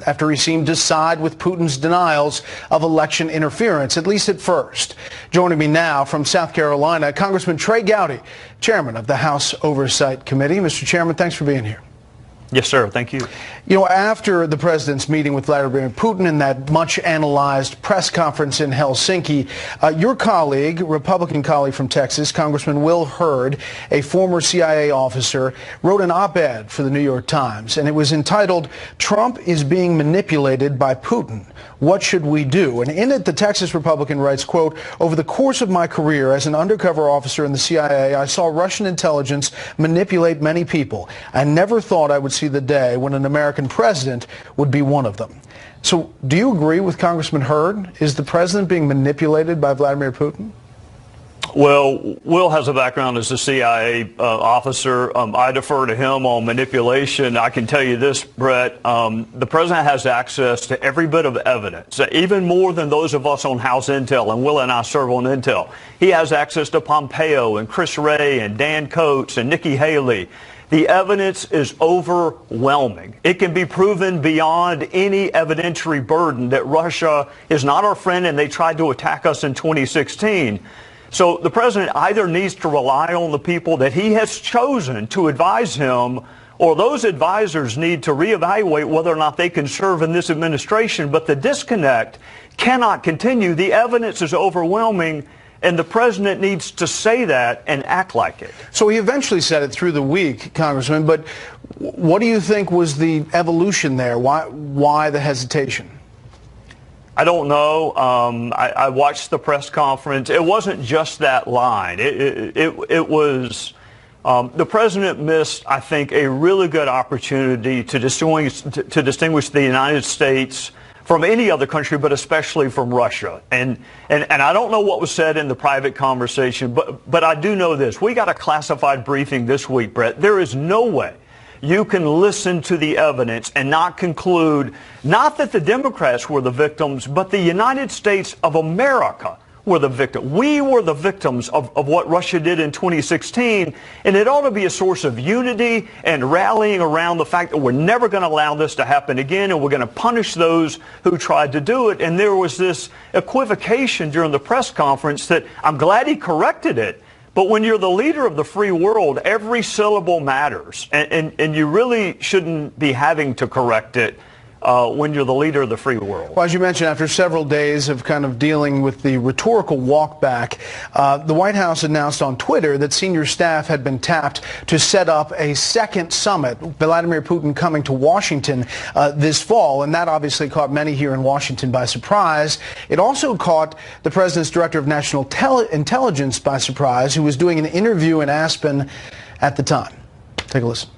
after he seemed to side with Putin's denials of election interference, at least at first. Joining me now from South Carolina, Congressman Trey Gowdy, chairman of the House Oversight Committee. Mr. Chairman, thanks for being here. Yes, sir. Thank you. You know, after the president's meeting with Vladimir Putin in that much-analyzed press conference in Helsinki, your colleague, Republican colleague from Texas, Congressman Will Hurd, a former CIA officer, wrote an op-ed for the New York Times, and it was entitled, "Trump is being manipulated by Putin. What should we do?" And in it, the Texas Republican writes, quote, "Over the course of my career as an undercover officer in the CIA, I saw Russian intelligence manipulate many people. I never thought I would see the day when an American president would be one of them." So do you agree with Congressman Hurd? Is the president being manipulated by Vladimir Putin? Well, Will has a background as a CIA officer. I defer to him on manipulation. I can tell you this, Brett, the president has access to every bit of evidence, even more than those of us on House Intel, and Will and I serve on Intel. He has access to Pompeo and Chris Wray and Dan Coates and Nikki Haley. The evidence is overwhelming. It can be proven beyond any evidentiary burden that Russia is not our friend and they tried to attack us in 2016. So the president either needs to rely on the people that he has chosen to advise him, or those advisors need to reevaluate whether or not they can serve in this administration. But the disconnect cannot continue. The evidence is overwhelming, and the president needs to say that and act like it. So he eventually said it through the week, Congressman, but what do you think was the evolution there? Why the hesitation? I don't know. I watched the press conference. It wasn't just that line. It was the president missed, I think, a really good opportunity to distinguish the United States from any other country, but especially from Russia. And I don't know what was said in the private conversation, but I do know this. We got a classified briefing this week, Brett. There is no way you can listen to the evidence and not conclude not that the Democrats were the victims, but the United States of America were the victim. We were the victims of what Russia did in 2016, and it ought to be a source of unity and rallying around the fact that we're never going to allow this to happen again, and we're going to punish those who tried to do it. And there was this equivocation during the press conference that I'm glad he corrected it. But when you're the leader of the free world, every syllable matters, and you really shouldn't be having to correct it when you're the leader of the free world. Well, as you mentioned, after several days of kind of dealing with the rhetorical walkback, the White House announced on Twitter that senior staff had been tapped to set up a second summit, Vladimir Putin coming to Washington this fall, and that obviously caught many here in Washington by surprise. It also caught the president's director of national intelligence by surprise, who was doing an interview in Aspen at the time. Take a listen.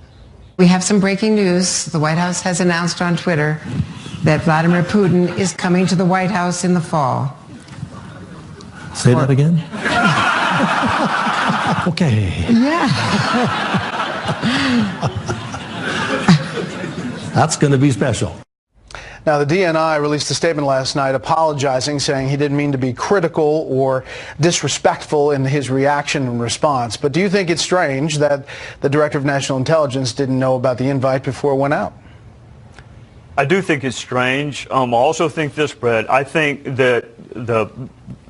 We have some breaking news. The White House has announced on Twitter that Vladimir Putin is coming to the White House in the fall. Say that again? Okay. Yeah. That's going to be special. Now, the DNI released a statement last night apologizing, saying he didn't mean to be critical or disrespectful in his reaction and response. But do you think it's strange that the Director of National Intelligence didn't know about the invite before it went out? I do think it's strange. I also think this, Brett. I think that the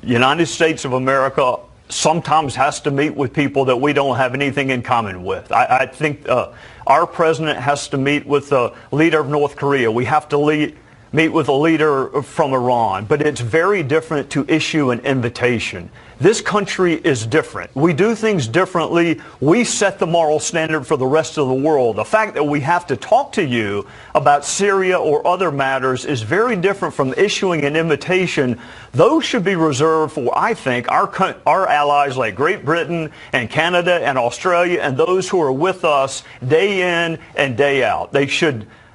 United States of America sometimes has to meet with people that we don't have anything in common with. I think our president has to meet with the leader of North Korea. We have to meet with a leader from Iran. But it's very different to issue an invitation. This country is different. We do things differently. We set the moral standard for the rest of the world. The fact that we have to talk to you about Syria or other matters is very different from issuing an invitation. Those should be reserved for, I think, our allies like Great Britain and Canada and Australia and those who are with us day in and day out.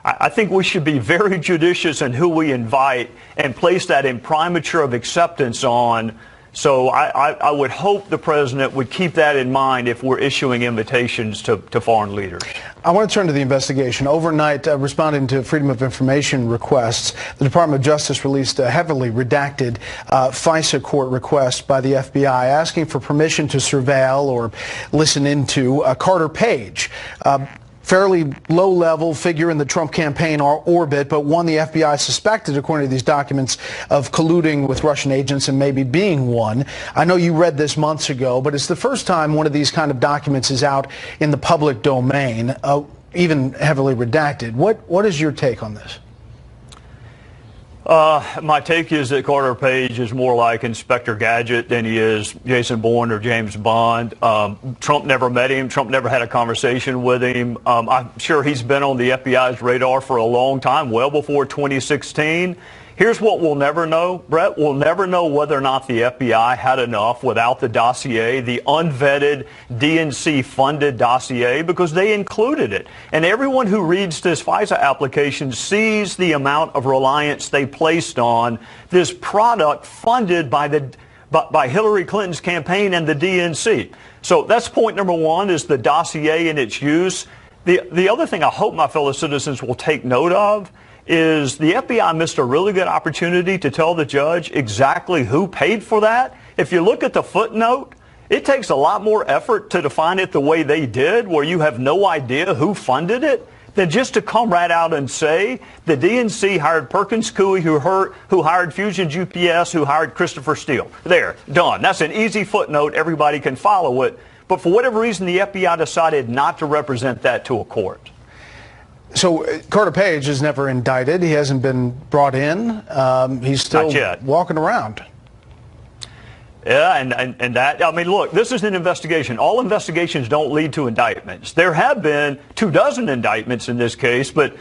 I think we should be very judicious in who we invite and place that imprimatur of acceptance on. So I would hope the president would keep that in mind if we're issuing invitations to foreign leaders. I want to turn to the investigation. Overnight, responding to Freedom of Information requests, the Department of Justice released a heavily redacted FISA court request by the FBI asking for permission to surveil or listen into Carter Page. fairly low-level figure in the Trump campaign orbit, but one the FBI suspected, according to these documents, of colluding with Russian agents and maybe being one. I know you read this months ago, but it's the first time one of these kind of documents is out in the public domain, even heavily redacted. What is your take on this? My take is that Carter Page is more like Inspector Gadget than he is Jason Bourne or James Bond. Trump never met him. Trump never had a conversation with him. I'm sure he's been on the FBI's radar for a long time, well before 2016. Here's what we'll never know, Brett. We'll never know whether or not the FBI had enough without the dossier, the unvetted DNC-funded dossier, because they included it. And everyone who reads this FISA application sees the amount of reliance they placed on this product funded by Hillary Clinton's campaign and the DNC. So that's point number one, is the dossier and its use. The other thing I hope my fellow citizens will take note of is the FBI missed a really good opportunity to tell the judge exactly who paid for that. If you look at the footnote, it takes a lot more effort to define it the way they did, where you have no idea who funded it, than just to come right out and say the DNC hired Perkins Coie, who hired Fusion GPS, who hired Christopher Steele. There, done. That's an easy footnote. Everybody can follow it. But for whatever reason, the FBI decided not to represent that to a court. So Carter Page is never indicted. He hasn't been brought in. He's still walking around. Yeah, and that, I mean, look, this is an investigation. All investigations don't lead to indictments. There have been 24 indictments in this case, but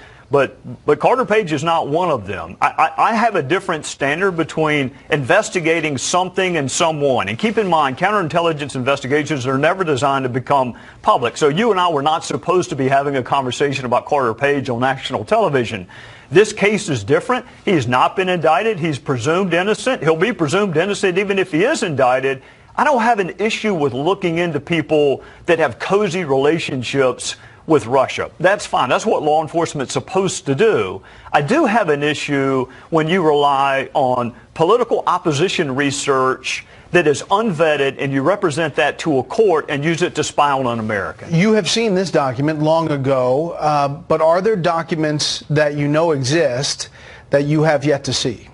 Carter Page is not one of them. I have a different standard between investigating something and someone. And keep in mind, counterintelligence investigations are never designed to become public. So you and I were not supposed to be having a conversation about Carter Page on national television. This case is different. He has not been indicted. He's presumed innocent. He'll be presumed innocent even if he is indicted. I don't have an issue with looking into people that have cozy relationships with Russia. That's fine. That's what law enforcement's supposed to do. I do have an issue when you rely on political opposition research that is unvetted and you represent that to a court and use it to spy on an American. You have seen this document long ago, but are there documents that you know exist that you have yet to see?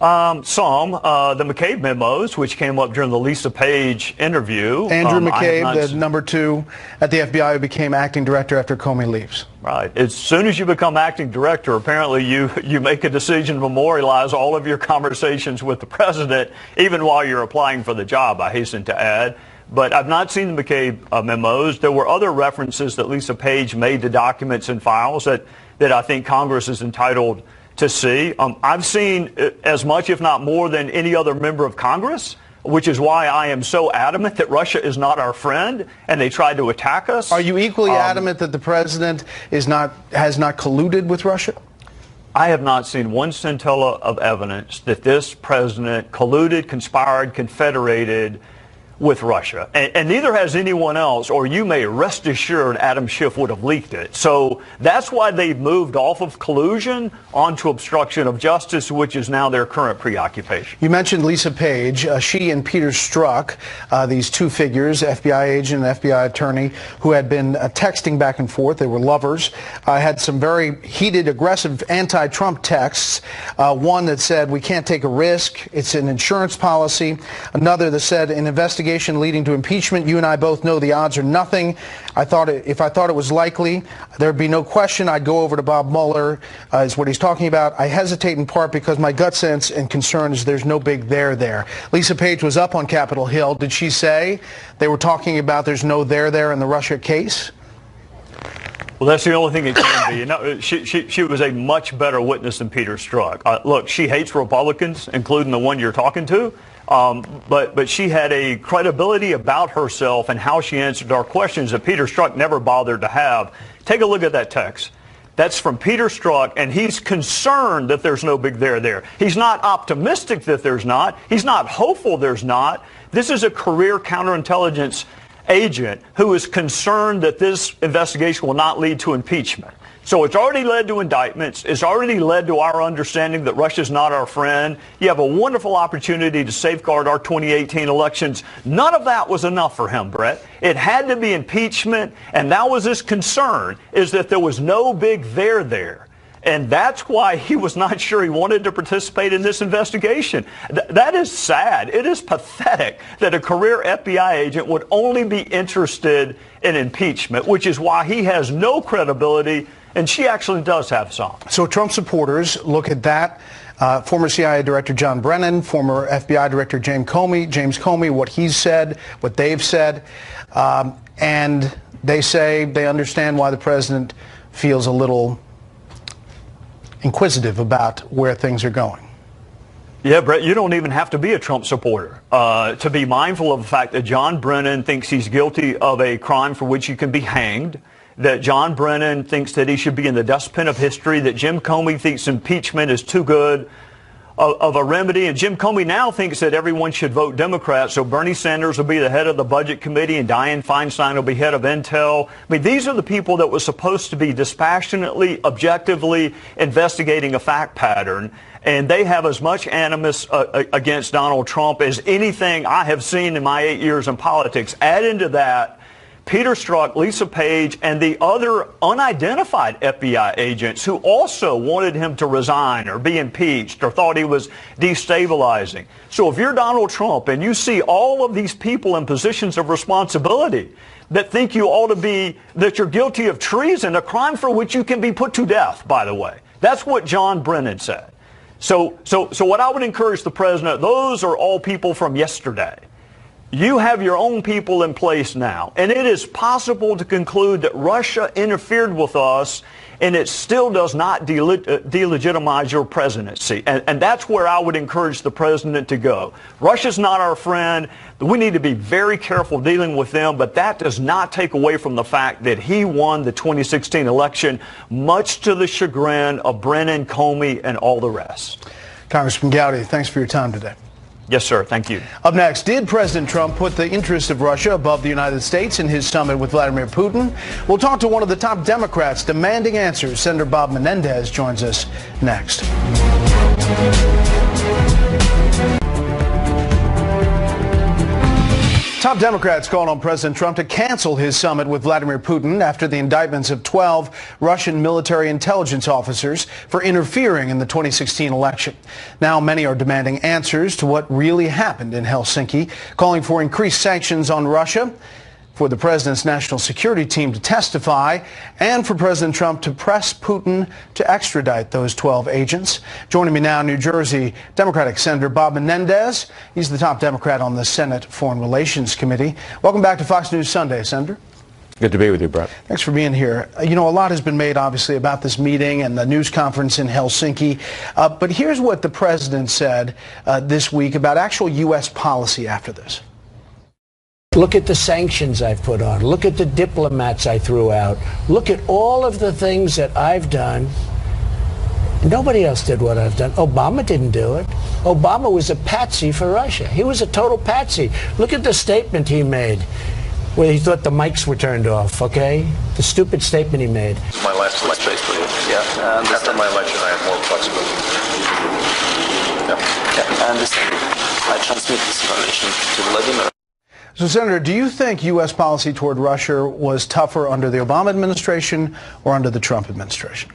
Some. The McCabe memos, which came up during the Lisa Page interview. Andrew McCabe, the number 2 at the FBI, who became acting director after Comey leaves. Right. As soon as you become acting director, apparently you make a decision to memorialize all of your conversations with the president, even while you're applying for the job, I hasten to add. But I've not seen the McCabe memos. There were other references that Lisa Page made to documents and files that I think Congress is entitled to see. I've seen as much, if not more, than any other member of Congress, which is why I am so adamant that Russia is not our friend and they tried to attack us. Are you equally adamant that the president has not colluded with Russia? I have not seen one scintilla of evidence that this president colluded, conspired, confederated with Russia. And neither has anyone else, or you may rest assured Adam Schiff would have leaked it. So that's why they've moved off of collusion onto obstruction of justice, which is now their current preoccupation. You mentioned Lisa Page. She and Peter Strzok, these two figures, FBI agent and FBI attorney, who had been texting back and forth. They were lovers. Had some very heated, aggressive anti-Trump texts. One that said, "We can't take a risk. It's an insurance policy." Another that said, "An investigation leading to impeachment. You and I both know the odds are nothing. If I thought it was likely, there'd be no question I'd go over to Bob Mueller," is what he's talking about. "I hesitate in part because my gut sense and concern is there's no big there." Lisa Page was up on Capitol Hill. Did she say they were talking about there's no there in the Russia case? Well, that's the only thing it can be. You know, she was a much better witness than Peter Strzok. Look, she hates Republicans, including the one you're talking to. But she had a credibility about herself and how she answered our questions that Peter Strzok never bothered to have. Take a look at that text. That's from Peter Strzok, and he's concerned that there's no big there. He's not optimistic that there's not. He's not hopeful there's not. This is a career counterintelligence agent who is concerned that this investigation will not lead to impeachment. So it's already led to indictments. It's already led to our understanding that Russia's not our friend. You have a wonderful opportunity to safeguard our 2018 elections. None of that was enough for him, Brett. It had to be impeachment, and that was his concern, is that there was no big there. And that's why he was not sure he wanted to participate in this investigation. That is sad. It is pathetic that a career FBI agent would only be interested in impeachment, which is why he has no credibility, and she actually does have some. So Trump supporters look at that. Former CIA Director John Brennan, former FBI Director James Comey, what he's said, what they've said, and they say they understand why the president feels a little inquisitive about where things are going. Yeah, Brett, you don't even have to be a Trump supporter to be mindful of the fact that John Brennan thinks he's guilty of a crime for which he can be hanged, that John Brennan thinks that he should be in the dustbin of history, that Jim Comey thinks impeachment is too good of a remedy, and Jim Comey now thinks that everyone should vote Democrat, so Bernie Sanders will be the head of the Budget Committee and Dianne Feinstein will be head of Intel. I mean, these are the people that were supposed to be dispassionately, objectively investigating a fact pattern, and they have as much animus against Donald Trump as anything I have seen in my 8 years in politics. Add into that Peter Strzok, Lisa Page, and the other unidentified FBI agents who also wanted him to resign or be impeached or thought he was destabilizing. So if you're Donald Trump and you see all of these people in positions of responsibility that think you ought to be, that you're guilty of treason, a crime for which you can be put to death, by the way. That's what John Brennan said. So what I would encourage the president, those are all people from yesterday. You have your own people in place now, and it is possible to conclude that Russia interfered with us, and it still does not delegitimize your presidency. And that's where I would encourage the president to go. Russia's not our friend. We need to be very careful dealing with them, but that does not take away from the fact that he won the 2016 election, much to the chagrin of Brennan, Comey, and all the rest. Congressman Gowdy, thanks for your time today. Yes, sir. Thank you. Up next, did President Trump put the interest of Russia above the United States in his summit with Vladimir Putin? We'll talk to one of the top Democrats demanding answers. Senator Bob Menendez joins us next. Top Democrats called on President Trump to cancel his summit with Vladimir Putin after the indictments of 12 Russian military intelligence officers for interfering in the 2016 election. Now many are demanding answers to what really happened in Helsinki, calling for increased sanctions on Russia, for the president's national security team to testify, and for President Trump to press Putin to extradite those 12 agents. Joining me now, New Jersey Democratic Senator Bob Menendez. He's the top Democrat on the Senate Foreign Relations Committee. Welcome back to Fox News Sunday, Senator. Good to be with you, Brett. Thanks for being here. You know, a lot has been made, obviously, about this meeting and the news conference in Helsinki. But here's what the president said this week about actual U.S. policy after this. Look at the sanctions I've put on. Look at the diplomats I threw out. Look at all of the things that I've done. Nobody else did what I've done. Obama didn't do it. Obama was a patsy for Russia. He was a total patsy. Look at the statement he made where he thought the mics were turned off, okay? The stupid statement he made. My last space for you. Yeah. After my election, I have more flexibility. Yeah, I understand. I transmit this information to Vladimir. So, Senator, do you think U.S. policy toward Russia was tougher under the Obama administration or under the Trump administration?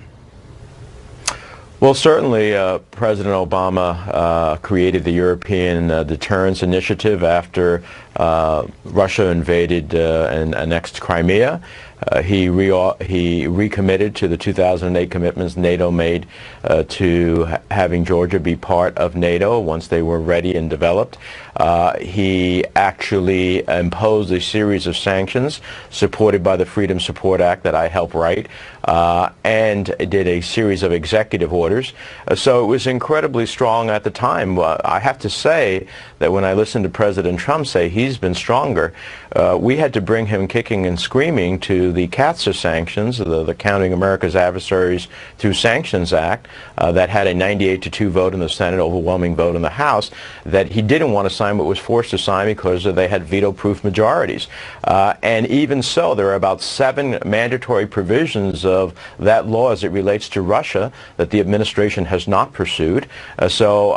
Well, certainly President Obama created the European Deterrence Initiative after Russia invaded and annexed Crimea. He recommitted to the 2008 commitments NATO made to having Georgia be part of NATO once they were ready and developed. He actually imposed a series of sanctions supported by the Freedom Support Act that I helped write, and did a series of executive orders. So it was incredibly strong at the time. I have to say that when I listened to President Trump say he's been stronger, we had to bring him kicking and screaming to the CAATSA sanctions, the Counting America's Adversaries Through Sanctions Act, that had a 98-2 vote in the Senate, overwhelming vote in the House, that he didn't want to sign but was forced to sign because they had veto-proof majorities. And even so, there are about 7 mandatory provisions of that law as it relates to Russia that the administration has not pursued. So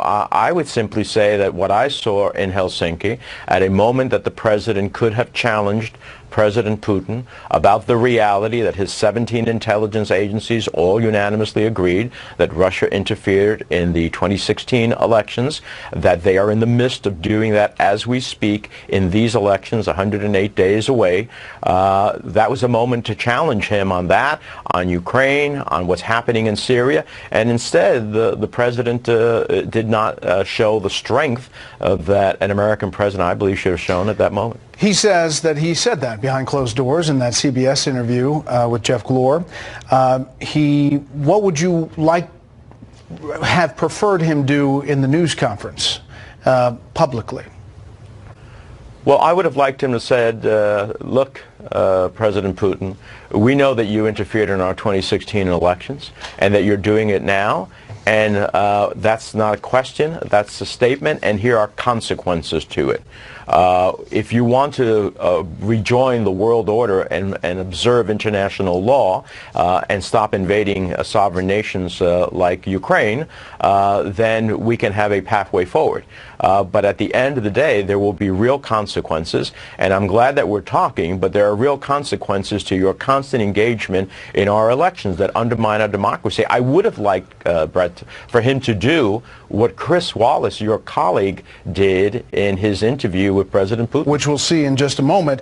I would simply say that what I saw in Helsinki, at a moment that the president could have challenged President Putin about the reality that his 17 intelligence agencies all unanimously agreed that Russia interfered in the 2016 elections, that they are in the midst of doing that as we speak in these elections 108 days away. That was a moment to challenge him on that, on Ukraine, on what's happening in Syria, and instead the president did not show the strength that an American president, I believe, should have shown at that moment. He says that he said that behind closed doors in that CBS interview with Jeff Glor. What would you have preferred him do in the news conference publicly? Well, I would have liked him to said, look, President Putin, we know that you interfered in our 2016 elections and that you're doing it now. And that's not a question, that's a statement, and here are consequences to it. If you want to rejoin the world order and observe international law and stop invading sovereign nations like Ukraine, then we can have a pathway forward. But at the end of the day, there will be real consequences, and I'm glad that we're talking, but there are real consequences to your constant engagement in our elections that undermine our democracy. I would have liked, Brett, for him to do what Chris Wallace, your colleague, did in his interview with President Putin. Which we'll see in just a moment.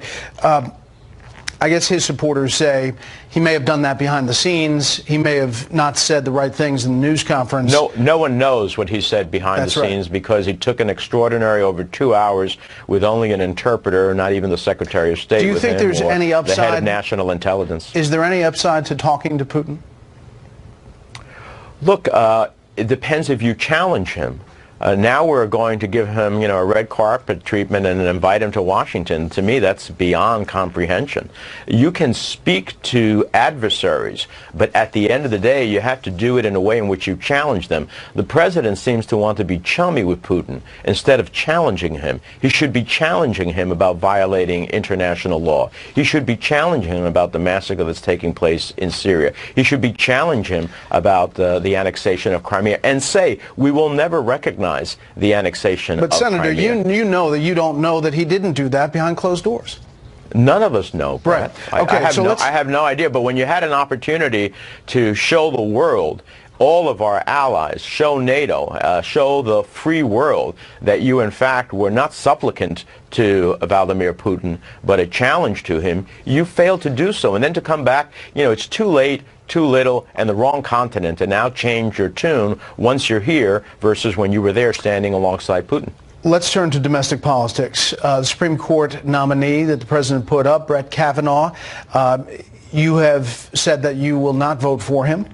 I guess his supporters say he may have done that behind the scenes. He may have not said the right things in the news conference. No one knows what he said behind the scenes because he took an extraordinary over 2 hours with only an interpreter, not even the Secretary of State. Do you think there's any upside? The head of national intelligence. Is there any upside to talking to Putin? Look, it depends if you challenge him. Now we're going to give him, a red carpet treatment and invite him to Washington. To me, that's beyond comprehension. You can speak to adversaries, but at the end of the day, you have to do it in a way in which you challenge them. The president seems to want to be chummy with Putin instead of challenging him. He should be challenging him about violating international law. He should be challenging him about the massacre that's taking place in Syria. He should be challenging him about the annexation of Crimea and say, we will never recognize the annexation of Crimea. But Senator, you know that you don't know that he didn't do that behind closed doors. None of us know, Brett. Right. Okay, I have no idea. But when you had an opportunity to show the world, all of our allies, show NATO, show the free world that you, in fact, were not supplicant to Vladimir Putin, but a challenge to him, you failed to do so. And then to come back, it's too late, too little, and the wrong continent, and now change your tune once you're here versus when you were there standing alongside Putin. Let's turn to domestic politics. The Supreme Court nominee that the president put up, Brett Kavanaugh, you have said that you will not vote for him.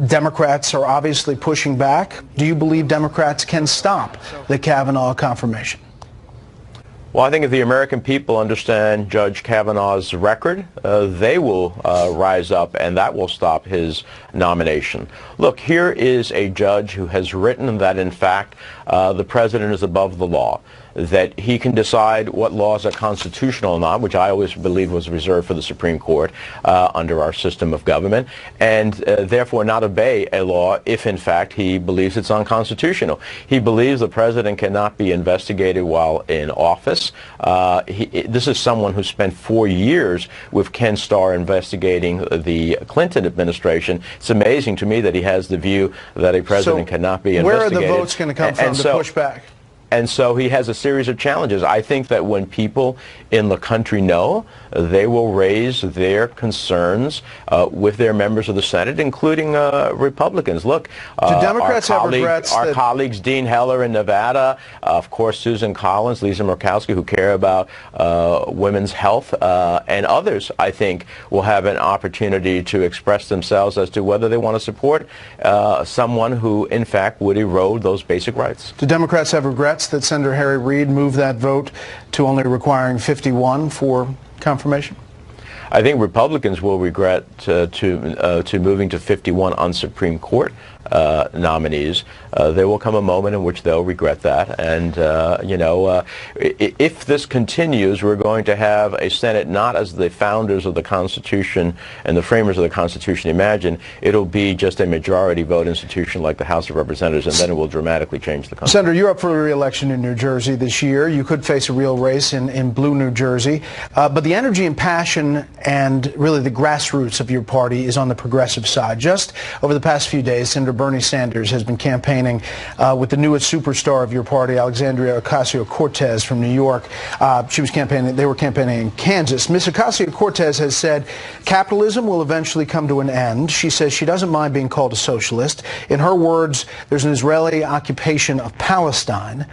Democrats are obviously pushing back. Do you believe Democrats can stop the Kavanaugh confirmation? Well, I think if the American people understand Judge Kavanaugh's record, they will rise up, and that will stop his nomination. Look, here is a judge who has written that, in fact, the president is above the law, that he can decide what laws are constitutional or not, which I always believed was reserved for the Supreme Court under our system of government, and therefore not obey a law if, in fact, he believes it's unconstitutional. He believes the president cannot be investigated while in office. This is someone who spent 4 years with Ken Starr investigating the Clinton administration. It's amazing to me that he has the view that a president cannot be investigated. Where are the votes going to come from to push back? And so he has a series of challenges. I think that when people in the country know, they will raise their concerns with their members of the Senate, including Republicans. Look, do Democrats have regrets? Our colleagues, Dean Heller in Nevada, of course, Susan Collins, Lisa Murkowski, who care about women's health, and others, I think, will have an opportunity to express themselves as to whether they want to support someone who, in fact, would erode those basic rights. Do Democrats have regrets that Senator Harry Reid moved that vote to only requiring 51 for confirmation? I think Republicans will regret to moving to 51 on Supreme Court nominees. There will come a moment in which they'll regret that, and if this continues, we're going to have a Senate not as the founders of the Constitution and the framers of the Constitution imagined. It'll be just a majority vote institution like the House of Representatives, and then it will dramatically change the Constitution. Senator, you're up for re-election in New Jersey this year. You could face a real race in blue New Jersey, but the energy and passion and really the grassroots of your party is on the progressive side. Just over the past few days, Senator Bernie Sanders has been campaigning with the newest superstar of your party, Alexandria Ocasio-Cortez from New York. They were campaigning in Kansas. Ms. Ocasio-Cortez has said capitalism will eventually come to an end. She says she doesn't mind being called a socialist. In her words, there's an Israeli occupation of Palestine.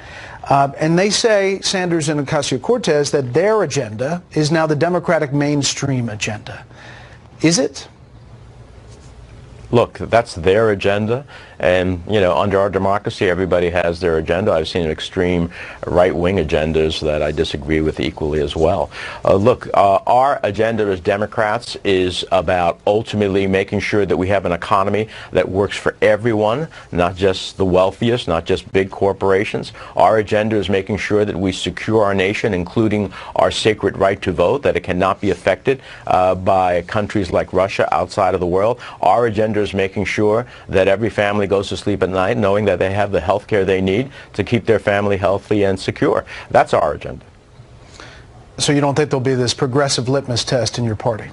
And they say, Sanders and Ocasio-Cortez, that their agenda is now the Democratic mainstream agenda. Is it? Look, that's their agenda, and under our democracy, everybody has their agenda. I've seen extreme right-wing agendas that I disagree with equally as well. Look, our agenda as Democrats is about ultimately making sure that we have an economy that works for everyone, not just the wealthiest, not just big corporations. Our agenda is making sure that we secure our nation, including our sacred right to vote, that it cannot be affected by countries like Russia outside of the world. Our agenda is making sure that every family goes to sleep at night knowing that they have the health care they need to keep their family healthy and secure. That's our agenda. So you don't think there'll be this progressive litmus test in your party?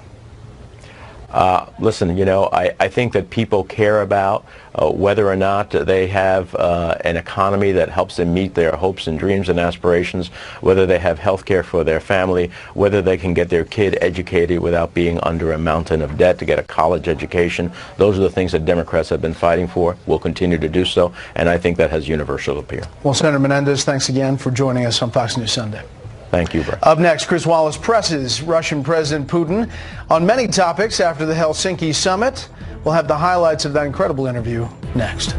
Listen, I think that people care about whether or not they have an economy that helps them meet their hopes and dreams and aspirations, whether they have health care for their family, whether they can get their kid educated without being under a mountain of debt to get a college education. Those are the things that Democrats have been fighting for, will continue to do so, and I think that has universal appeal. Well, Senator Menendez, thanks again for joining us on Fox News Sunday. Thank you, Brett. Up next, Chris Wallace presses Russian President Putin on many topics after the Helsinki summit. We'll have the highlights of that incredible interview next.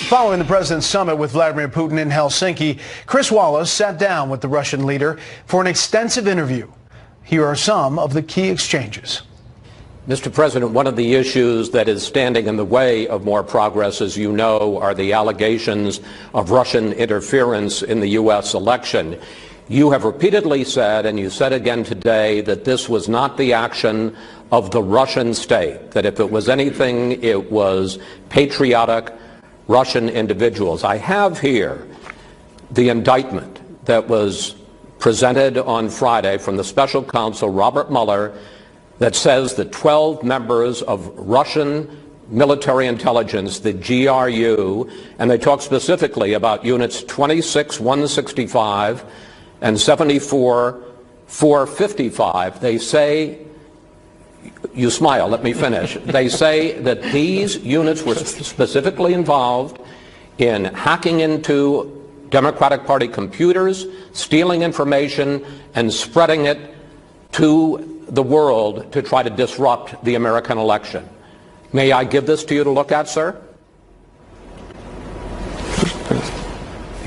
Following the president's summit with Vladimir Putin in Helsinki, Chris Wallace sat down with the Russian leader for an extensive interview. Here are some of the key exchanges. Mr. President, one of the issues that is standing in the way of more progress, as you know, are the allegations of Russian interference in the U.S. election. You have repeatedly said, and you said again today, that this was not the action of the Russian state, that if it was anything, it was patriotic Russian individuals. I have here the indictment that was presented on Friday from the special counsel, Robert Mueller, that says that 12 members of Russian military intelligence, the GRU, and they talk specifically about units 26-165 and 74-455. They say, you smile, let me finish. They say that these units were specifically involved in hacking into Democratic Party computers, stealing information, and spreading it to the world to try to disrupt the American election. May I give this to you to look at, sir?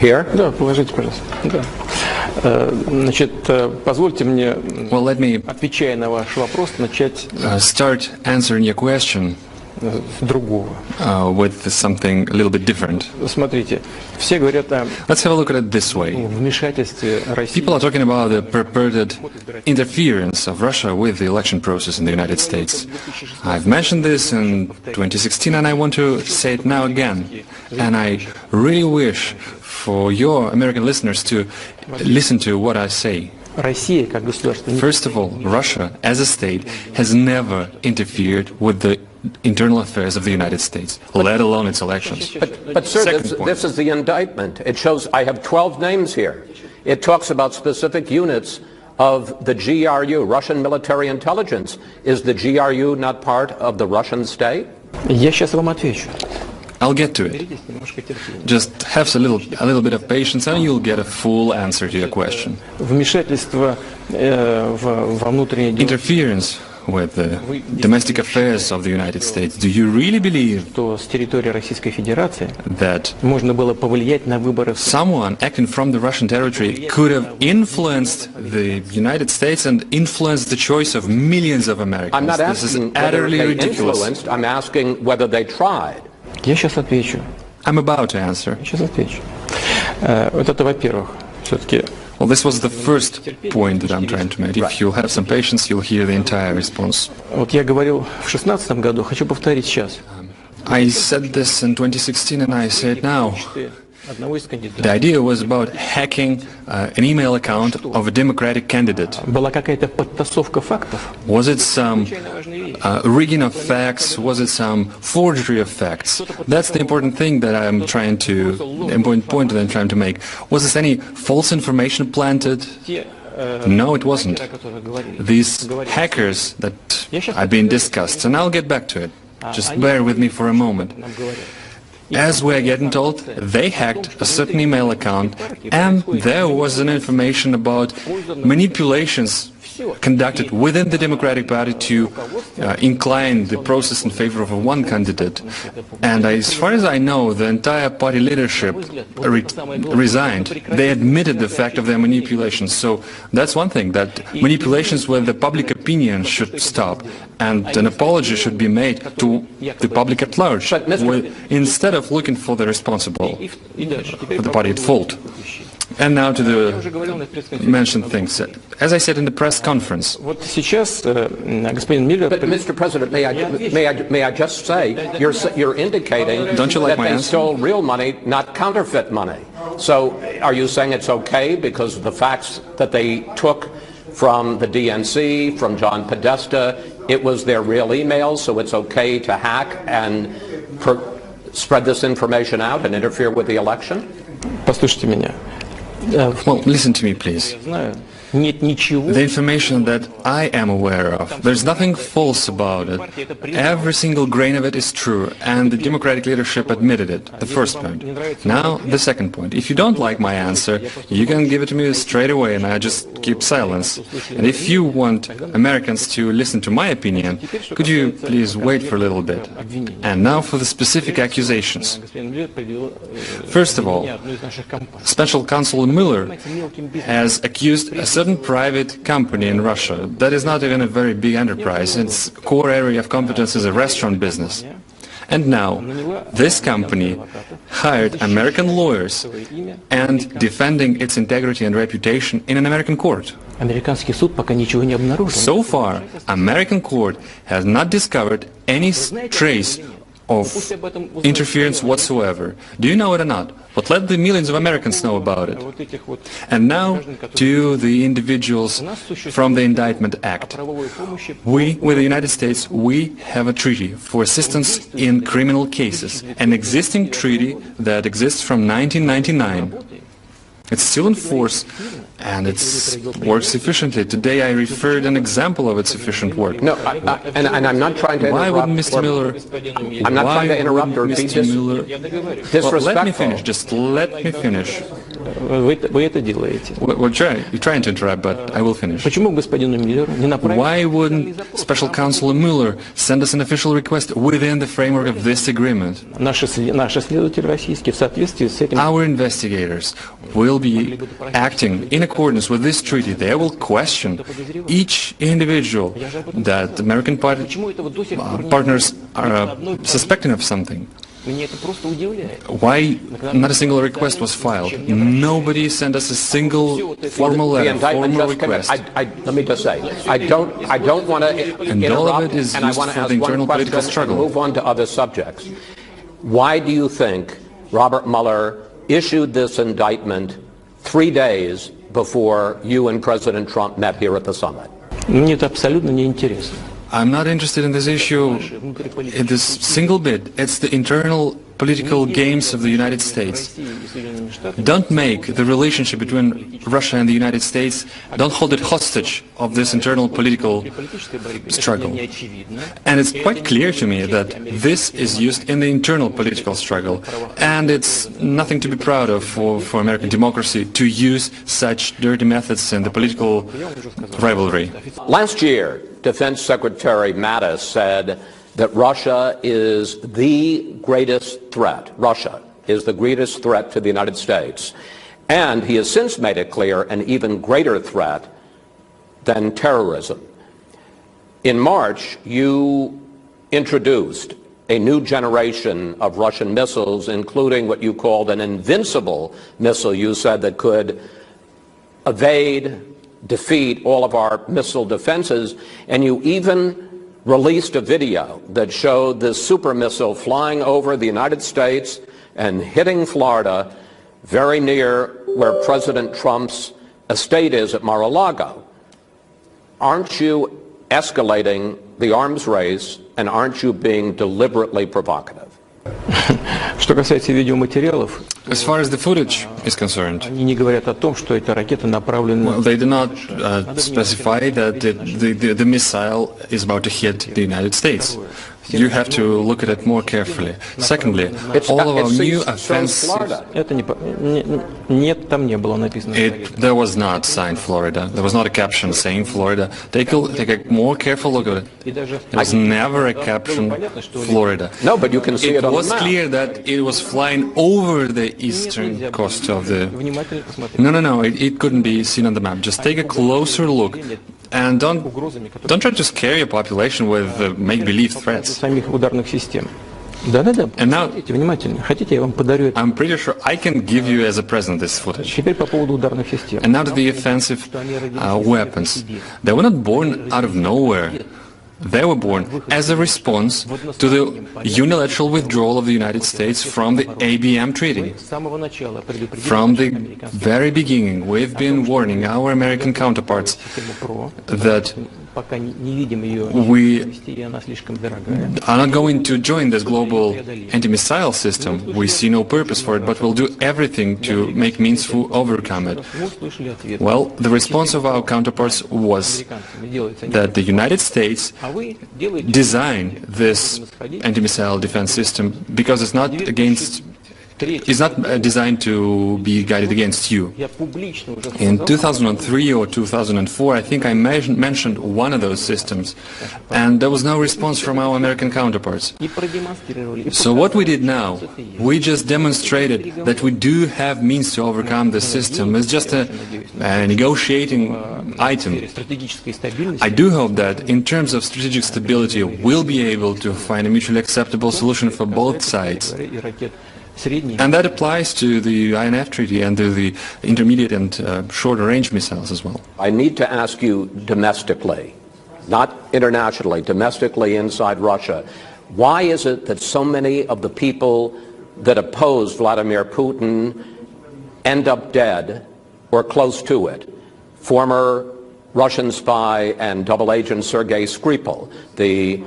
Here? Да, положите, пожалуйста. Да. Значит, позвольте мне, отвечая на ваш вопрос, начать start answering your question с другого. With something a little bit different. Смотрите, все говорят о Let's have a look at it this way. вмешательстве России. People are talking about the purported interference of Russia with the election process in the United States. I've mentioned this in 2016 and I want to say it now again. And I really wish for your American listeners to listen to what I say. First of all, Russia as a state has never interfered with the internal affairs of the United States, let alone its elections. But sir, this is the indictment. It shows, I have 12 names here. It talks about specific units of the GRU, Russian military intelligence. Is the GRU not part of the Russian state? Я сейчас вам отвечу. I'll get to it. Just have a little bit of patience and you'll get a full answer to your question. Вмешательство во внутренние дела. Interference with the domestic affairs of the United States. Do you really believe that someone acting from the Russian territory could have influenced the United States and influenced the choice of millions of Americans? I'm not asking whether they influenced, I'm asking whether they tried. I'm about to answer. Well, this was the first point that I'm trying to make. If you'll have some patience, you'll hear the entire response. I said this in 2016 and I say it now. The idea was about hacking an email account of a Democratic candidate. Was it some rigging of facts? Was it some forgery of facts? That's the important thing that I'm trying to, the important point that I'm trying to make. Was this any false information planted? No, it wasn't. These hackers that are being discussed, and I'll get back to it. Just bear with me for a moment. As we're getting told, they hacked a certain email account and there was an information about manipulations conducted within the Democratic Party to incline the process in favor of one candidate. And as far as I know, the entire party leadership resigned. They admitted the fact of their manipulations. So that's one thing, that manipulations with the public opinion should stop and an apology should be made to the public at large, instead of looking for the responsible, for the party at fault. And now to the mentioned things. As I said in the press conference. But Mr. President, may I just say, you're indicating Don't you like that my they answer? stole real money, not counterfeit money. So are you saying it's okay because of the facts that they took from the DNC, from John Podesta, it was their real emails, so it's okay to hack and spread this information out and interfere with the election? Well, listen to me, please. The information that I am aware of, there's nothing false about it. Every single grain of it is true, and the Democratic leadership admitted it, the first point. Now, the second point. If you don't like my answer, you can give it to me straight away, and I just keep silence. And if you want Americans to listen to my opinion, could you please wait for a little bit? And now for the specific accusations. First of all, Special Counsel Mueller has accused a certain private company in Russia that is not even a very big enterprise. Its core area of competence is a restaurant business. And now, this company hired American lawyers and defending its integrity and reputation in an American court. So far, American court has not discovered any trace of interference whatsoever. Do you know it or not? But let the millions of Americans know about it. And now to the individuals from the Indictment Act. We, with the United States, we have a treaty for assistance in criminal cases, an existing treaty that exists from 1999. It's still in force, and it works efficiently. Today I referred an example of its efficient work. No, and I'm not trying to interrupt. Why wouldn't Mr. Miller... I'm not trying to interrupt or be disrespectful. Well, let me finish. Just let me finish. Well, you're trying to interrupt, but I will finish. Why wouldn't Special Counsel Mueller send us an official request within the framework of this agreement? Our investigators will be acting in accordance with this treaty. They will question each individual that American partners are suspecting of something. Why not a single request was filed? Nobody sent us a single formal letter, formal request. Let me just say, I don't want to and all of it is used for the internal political struggle. Move on to other subjects. Why do you think Robert Mueller issued this indictment 3 days before you and President Trump met here at the summit? I'm not interested in this issue in this single bit. It's the internal political games of the United States. Don't make the relationship between Russia and the United States, don't hold it hostage of this internal political struggle. And it's quite clear to me that this is used in the internal political struggle, and it's nothing to be proud of for American democracy to use such dirty methods in the political rivalry. Last year, Defense Secretary Maddow said that Russia is the greatest threat. Russia is the greatest threat to the United States. And he has since made it clear an even greater threat than terrorism. In March, you introduced a new generation of Russian missiles, including what you called an invincible missile, you said, that could evade, defeat all of our missile defenses, and you even released a video that showed this super missile flying over the United States and hitting Florida, very near where President Trump's estate is at Mar-a-Lago. Aren't you escalating the arms race, and aren't you being deliberately provocative? Что касается видеоматериалов, as far as the footage is concerned, они не говорят о том, что эта ракета направлена. Well, they do not specify that the missile is about to hit the United States. You have to look at it more carefully. Secondly, all of our new offensive... There was not signed Florida. There was not a caption saying Florida. Take a more careful look at it. There was never a caption Florida. No, but you can see it on the map. It was clear that it was flying over the eastern coast of the... No, it couldn't be seen on the map. Just take a closer look. And don't try to scare your population with make-believe threats. And now, I'm pretty sure I can give you as a present this footage. And now to the offensive weapons. They were not born out of nowhere. They were born as a response to the unilateral withdrawal of the United States from the ABM Treaty. From the very beginning, we've been warning our American counterparts that we are not going to join this global anti-missile system. We see no purpose for it, but we'll do everything to make means to overcome it. Well, the response of our counterparts was that the United States designed this anti-missile defense system because it's not designed to be guided against you. In 2003 or 2004, I think I mentioned one of those systems, and there was no response from our American counterparts. So what we did now, we just demonstrated that we do have means to overcome the system. It's just a negotiating item. I do hope that in terms of strategic stability, we'll be able to find a mutually acceptable solution for both sides. And that applies to the INF Treaty and to the intermediate and shorter range missiles as well. I need to ask you domestically, not internationally, domestically inside Russia, why is it that so many of the people that oppose Vladimir Putin end up dead or close to it? Former Russian spy and double agent Sergei Skripal, the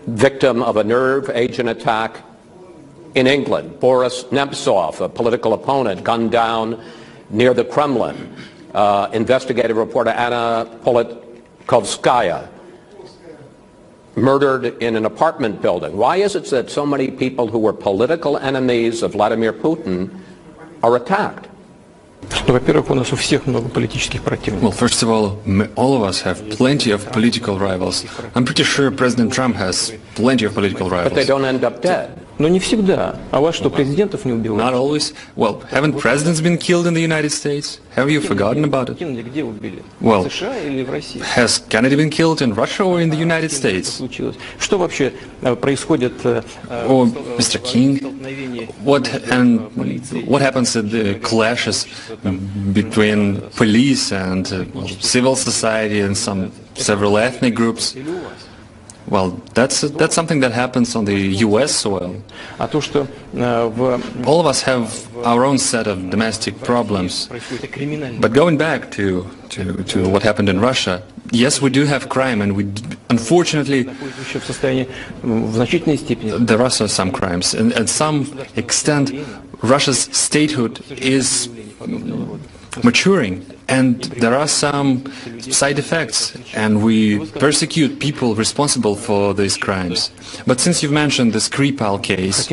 victim of a nerve agent attack in England, Boris Nemtsov, a political opponent, gunned down near the Kremlin. Investigative reporter Anna Politkovskaya, murdered in an apartment building. Why is it that so many people who were political enemies of Vladimir Putin are attacked? Well, first of all of us have plenty of political rivals. I'm pretty sure President Trump has plenty of political rivals. But they don't end up dead. Но не всегда. А вас что, президентов не убивают? Not always. Well, haven't presidents been killed in the United States? Have you forgotten about it? Где убили? Well, в США или в России? Has Kennedy been killed in Russia or in the United States? Что вообще происходит? Or Mr. King? What happens at the clashes between police and civil society and several ethnic groups? Well, that's something that happens on the U.S. soil. All of us have our own set of domestic problems. But going back to what happened in Russia, yes, we do have crime, and Unfortunately, there are some crimes, and at some extent, Russia's statehood is maturing, and there are some side effects, and we persecute people responsible for these crimes. But since you've mentioned the Skripal case,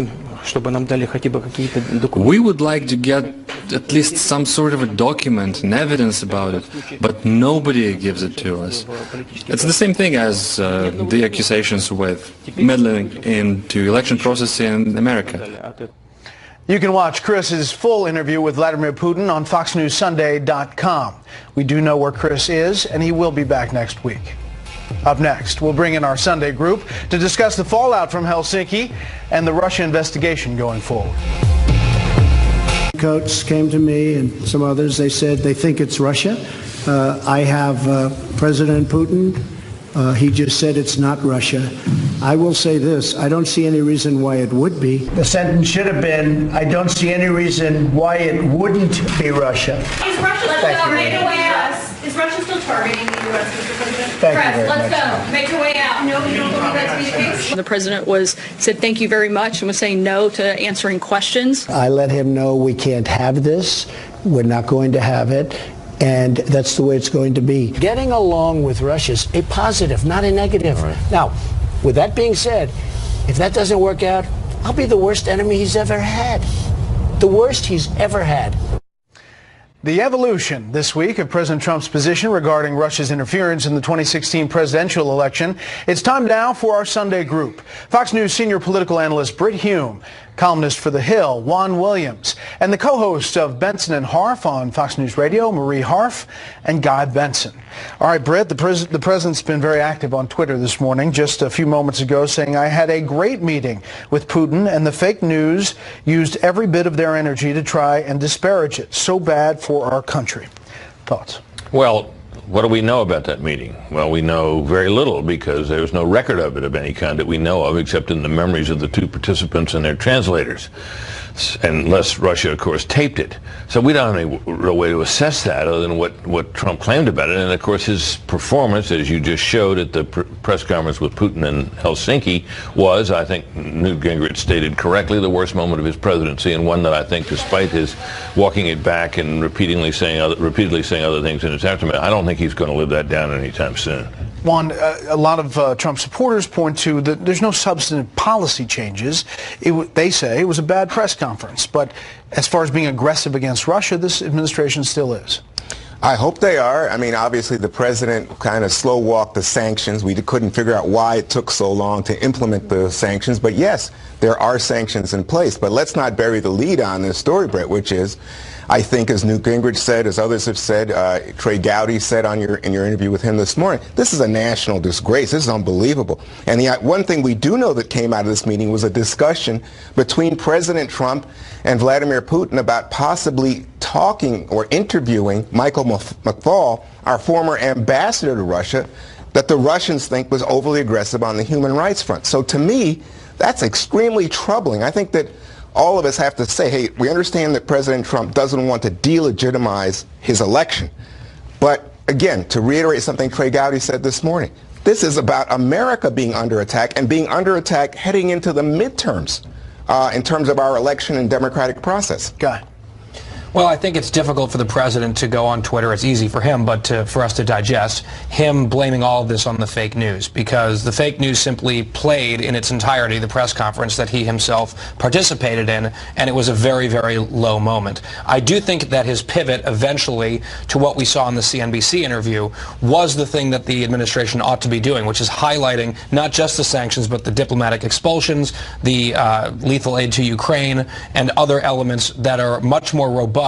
we would like to get at least some sort of a document and evidence about it, but nobody gives it to us. It's the same thing as the accusations with meddling into election process in America. You can watch Chris's full interview with Vladimir Putin on FoxNewsSunday.com. We do know where Chris is, and he will be back next week. Up next, we'll bring in our Sunday group to discuss the fallout from Helsinki and the Russia investigation going forward. Coats came to me and some others. They said they think it's Russia. I have President Putin. He just said it's not Russia. I will say this, I don't see any reason why it would be. The sentence should have been, I don't see any reason why it wouldn't be Russia. Is Russia still make your way out? Is Russia still targeting the U.S., Mr. President? Press, let's go. Make your way out. No, you don't believe that to be the case? The president said thank you very much and was saying no to answering questions. I let him know we can't have this. We're not going to have it. And that's the way it's going to be. Getting along with Russia is a positive, not a negative. Right. Now, with that being said, if that doesn't work out, I'll be the worst enemy he's ever had. The worst he's ever had. The evolution this week of President Trump's position regarding Russia's interference in the 2016 presidential election. It's time now for our Sunday group. Fox News senior political analyst Britt Hume, columnist for The Hill, Juan Williams, and the co-host of Benson and Harf on Fox News Radio, Marie Harf, and Guy Benson. All right, Britt, the president's been very active on Twitter this morning, just a few moments ago, saying, I had a great meeting with Putin, and the fake news used every bit of their energy to try and disparage it. So bad for our country. Thoughts? Well, what do we know about that meeting? Well, we know very little because there's no record of it of any kind that we know of except in the memories of the two participants and their translators, unless Russia, of course, taped it. So we don't have any real way to assess that other than what Trump claimed about it. And, of course, his performance, as you just showed at the press conference with Putin in Helsinki, was, I think Newt Gingrich stated correctly, the worst moment of his presidency, and one that I think, despite his walking it back and repeatedly saying other things in its aftermath, I don't think he's going to live that down anytime soon. Juan, a lot of Trump supporters point to that there's no substantive policy changes. They say it was a bad press conference. But as far as being aggressive against Russia, this administration still is. I hope they are. I mean, obviously, the president kind of slow-walked the sanctions. We couldn't figure out why it took so long to implement the sanctions. But yes, there are sanctions in place. But let's not bury the lead on this story, Brett, which is, I think, as Newt Gingrich said, as others have said, Trey Gowdy said in your interview with him this morning, this is a national disgrace. This is unbelievable. And the one thing we do know that came out of this meeting was a discussion between President Trump and Vladimir Putin about possibly talking or interviewing Michael McFaul, our former ambassador to Russia, that the Russians think was overly aggressive on the human rights front. So to me, that's extremely troubling. I think that all of us have to say, hey, we understand that President Trump doesn't want to delegitimize his election. But again, to reiterate something Trey Gowdy said this morning, this is about America being under attack and being under attack heading into the midterms in terms of our election and democratic process. Guy. Well, I think it's difficult for the president to go on Twitter. It's easy for him, but for us to digest him blaming all of this on the fake news, because the fake news simply played in its entirety the press conference that he himself participated in, and it was a very, very low moment. I do think that his pivot eventually to what we saw in the CNBC interview was the thing that the administration ought to be doing, which is highlighting not just the sanctions, but the diplomatic expulsions, the lethal aid to Ukraine, and other elements that are much more robust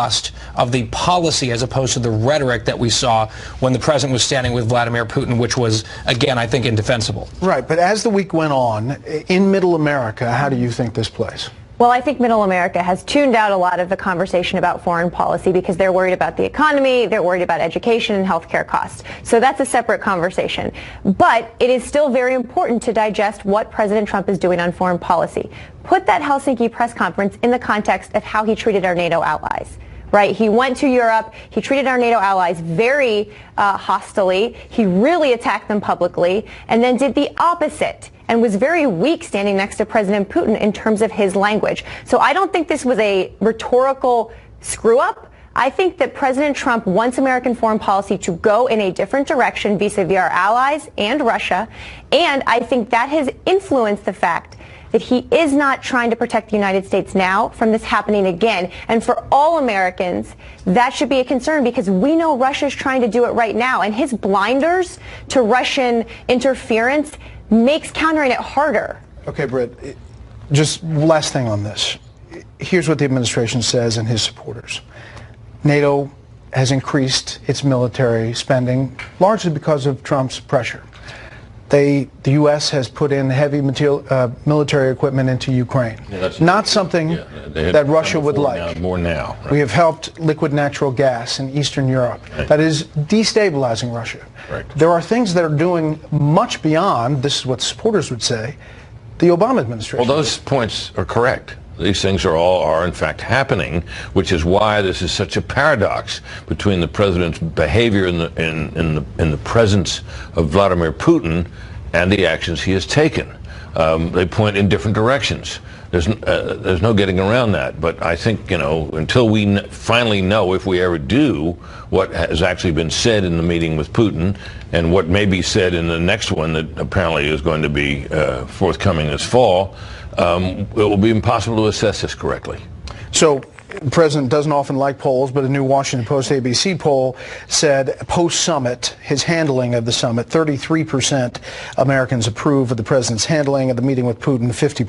of the policy as opposed to the rhetoric that we saw when the president was standing with Vladimir Putin, which was, again, I think, indefensible. Right, but as the week went on, in Middle America, how do you think this plays? Well, I think Middle America has tuned out a lot of the conversation about foreign policy because they're worried about the economy, they're worried about education and healthcare costs. So that's a separate conversation. But it is still very important to digest what President Trump is doing on foreign policy. Put that Helsinki press conference in the context of how he treated our NATO allies. right? He went to Europe. He treated our NATO allies very hostilely. He really attacked them publicly, and then did the opposite and was very weak standing next to President Putin in terms of his language. So I don't think this was a rhetorical screw-up. I think that President Trump wants American foreign policy to go in a different direction vis-a-vis our allies and Russia, and I think that has influenced the fact that he is not trying to protect the United States now from this happening again. And for all Americans, that should be a concern, because we know Russia is trying to do it right now, and his blinders to Russian interference makes countering it harder. Okay, Britt, just last thing on this. Here's what the administration says and his supporters. NATO has increased its military spending largely because of Trump's pressure. The U.S. has put in heavy military equipment into Ukraine. Yeah, not something that Russia would like. More now. Right. We have helped liquid natural gas in Eastern Europe. Right. That is destabilizing Russia. Right. There are things that are doing much beyond, this is what supporters would say, the Obama administration. Well, those points are correct. These things are in fact happening, which is why this is such a paradox between the president's behavior in the presence of Vladimir Putin and the actions he has taken. They point in different directions. There's no getting around that. But I think, until we finally know, if we ever do, what has actually been said in the meeting with Putin and what may be said in the next one that apparently is going to be forthcoming this fall, it will be impossible to assess this correctly. So the president doesn't often like polls, but a new Washington Post ABC poll said post-summit, his handling of the summit, 33% Americans approve of the president's handling of the meeting with Putin, 50%